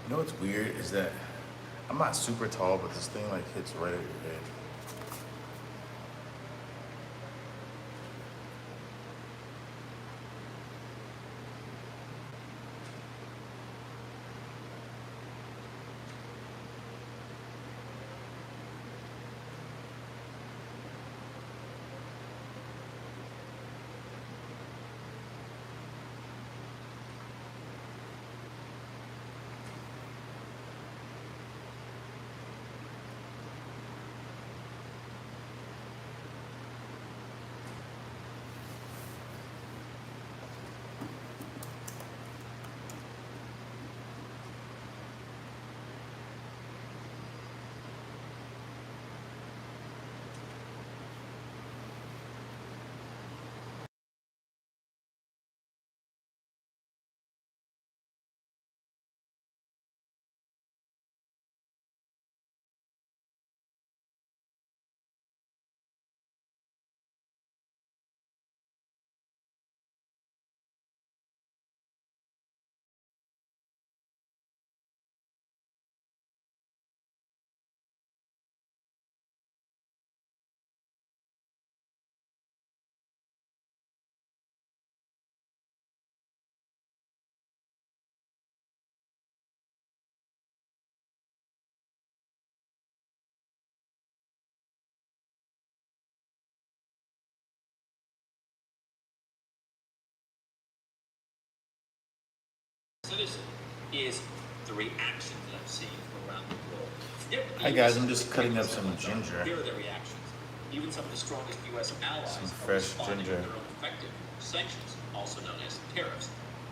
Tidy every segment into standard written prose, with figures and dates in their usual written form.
You know what's weird is that I'm not super tall, but this thing like hits right at your head. Citizen is the reactions that I'm seeing from around the world. Hi guys, I'm just cutting up some ginger. Here are the reactions. Even some of the strongest U.S. allies Some are fresh responding ginger. with their own effective sanctions, also known as tariffs.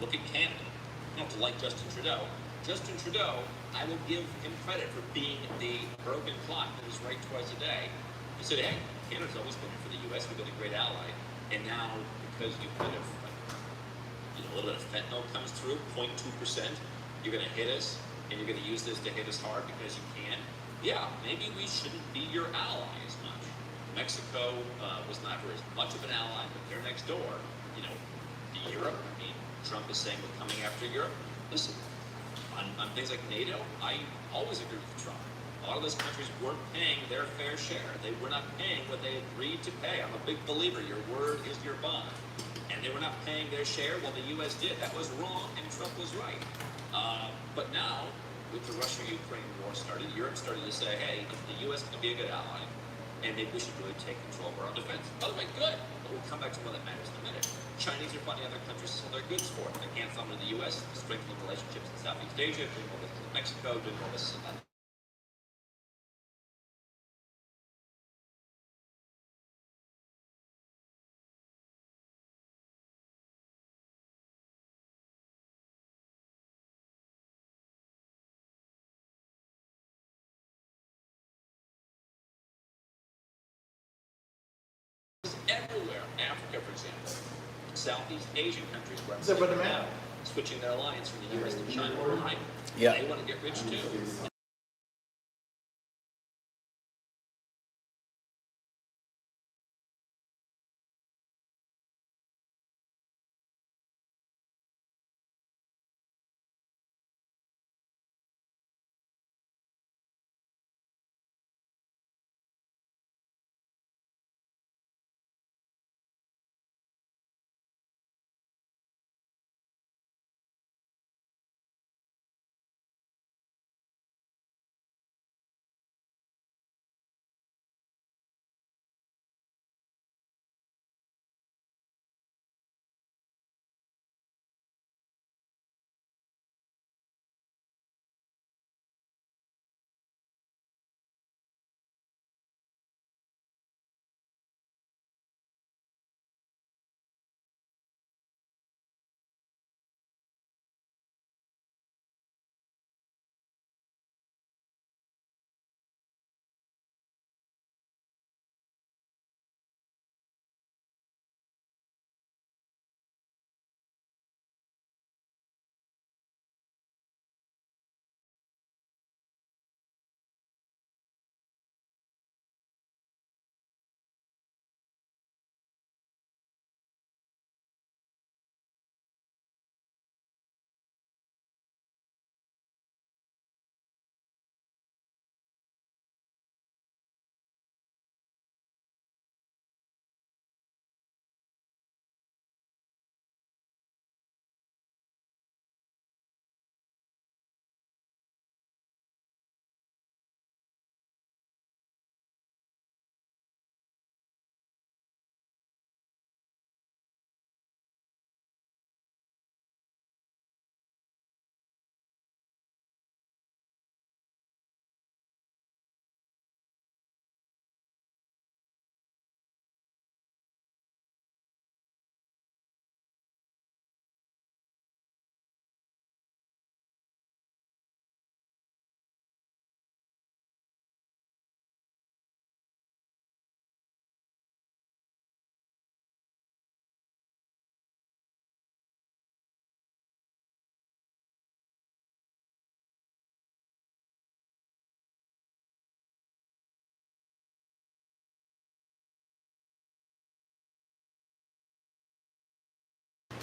Look at Canada. You don't have to like Justin Trudeau. Justin Trudeau, I will give him credit for being the broken clock that is right twice a day. He said, hey, Canada's always been for the U.S. We've been a great ally. And now, because you kind of a little bit of fentanyl comes through, 0.2%, you're going to hit us, and you're going to use this to hit us hard because you can. Yeah, maybe we shouldn't be your ally as much. Mexico was not very much of an ally, but they're next door. You know, Europe, I mean, Trump is saying we're coming after Europe. Listen, on things like NATO, I always agree with Trump. A lot of those countries weren't paying their fair share. They were not paying what they agreed to pay. I'm a big believer. Your word is your bond. And they were not paying their share. Well, the U.S. did. That was wrong, and Trump was right. But now, with the Russia-Ukraine war started, Europe started to say, hey, if the U.S. can be a good ally, and maybe we should really take control of our own defense. By the way, good. But we'll come back to one that matters in a minute. Chinese are funding other countries to sell their goods for. They can't fund in the U.S., strengthening relationships in Southeast Asia, doing all this in Mexico, doing all this in Latin. Everywhere. Africa, for example. Southeast Asian countries where I'm saying now, switching their alliance from the U.S. to China. Why? Yeah. They want to get rich too.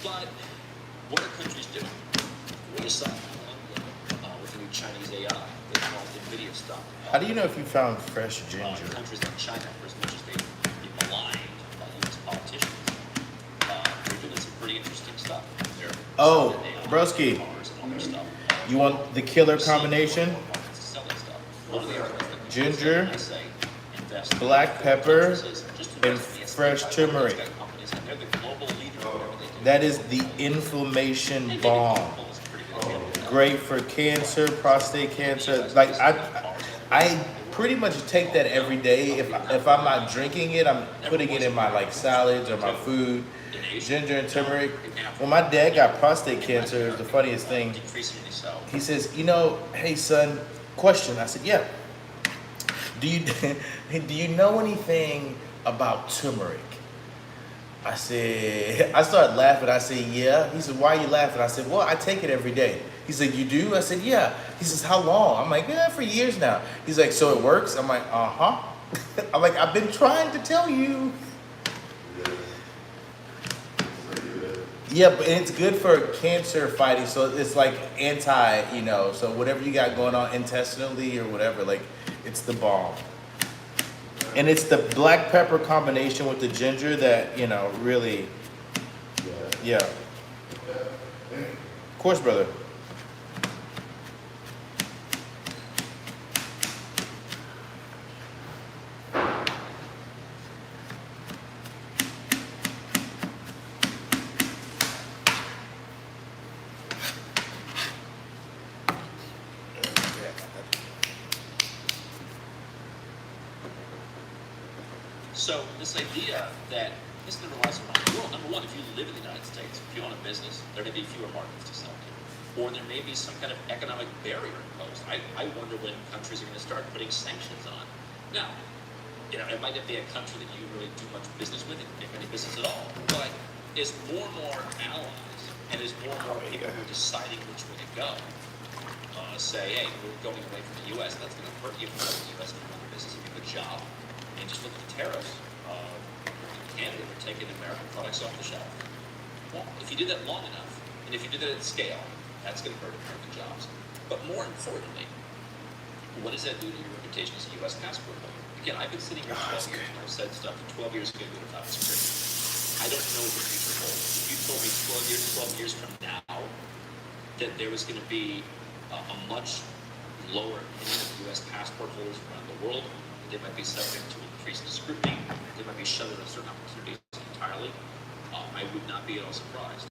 But what are countries doing? What is that with the new Chinese AI? They call it NVIDIA stuff. How do you know if you found fresh ginger? Countries like China, for as much as they be maligned by U.S. politicians, they're doing some pretty interesting stuff. They're Oh, AI, broski. cars and all their stuff. You want the killer combination? One of the arguments that Ginger, I say, invest in black pepper, countries is just and invest in the fresh S&P 500 turmeric. companies, and they're the global leader in whatever they do. That is the inflammation bomb. Great for cancer, prostate cancer. Like I pretty much take that every day. If I'm not drinking it, I'm putting it in my like salads or my food. Ginger and turmeric. When my dad got prostate cancer, it was the funniest thing. Increasingly so. He says, hey son, question. I said, yeah. Do you know anything about turmeric? I started laughing. I said, yeah. He said, why are you laughing? I said, well, I take it every day. He said, you do? I said, yeah. He says, how long? I'm like, yeah, for years now. He's like, so it works? I'm like, uh-huh. I'm like, I've been trying to tell you. Yeah, but it's good for cancer fighting. So it's like so whatever you got going on intestinally or whatever, like it's the bomb. And it's the black pepper combination with the ginger that, really, yeah. Of course, brother. So this idea that this is going to relies on the world. Number one, if you live in the United States, if you own a business, there may be fewer markets to sell to. Or there may be some kind of economic barrier imposed. I wonder when countries are going to start putting sanctions on. Now, it might not be a country that you really do much business with, if any business at all. But as more and more allies and as more and more people who are deciding which way to go, say, hey, we're going away from the U.S., that's going to hurt you from the U.S. to run the business and do a good job. And just look at the tariffs. Canada, they're taking American products off the shelf. Well, if you do that long enough, and if you do that at scale, that's going to hurt American jobs. But more importantly, what does that do to your reputation as a U.S. passport holder? Again, I've been sitting here 12 years, and I've said stuff that 12 years ago would have thought was crazy. I don't know what the future holds. If you told me 12 years from now that there was going to be a much lower opinion of U.S. passport holders around the world, they might be subject to increased scrutiny, they might be shut out of certain opportunities entirely, I would not be at all surprised.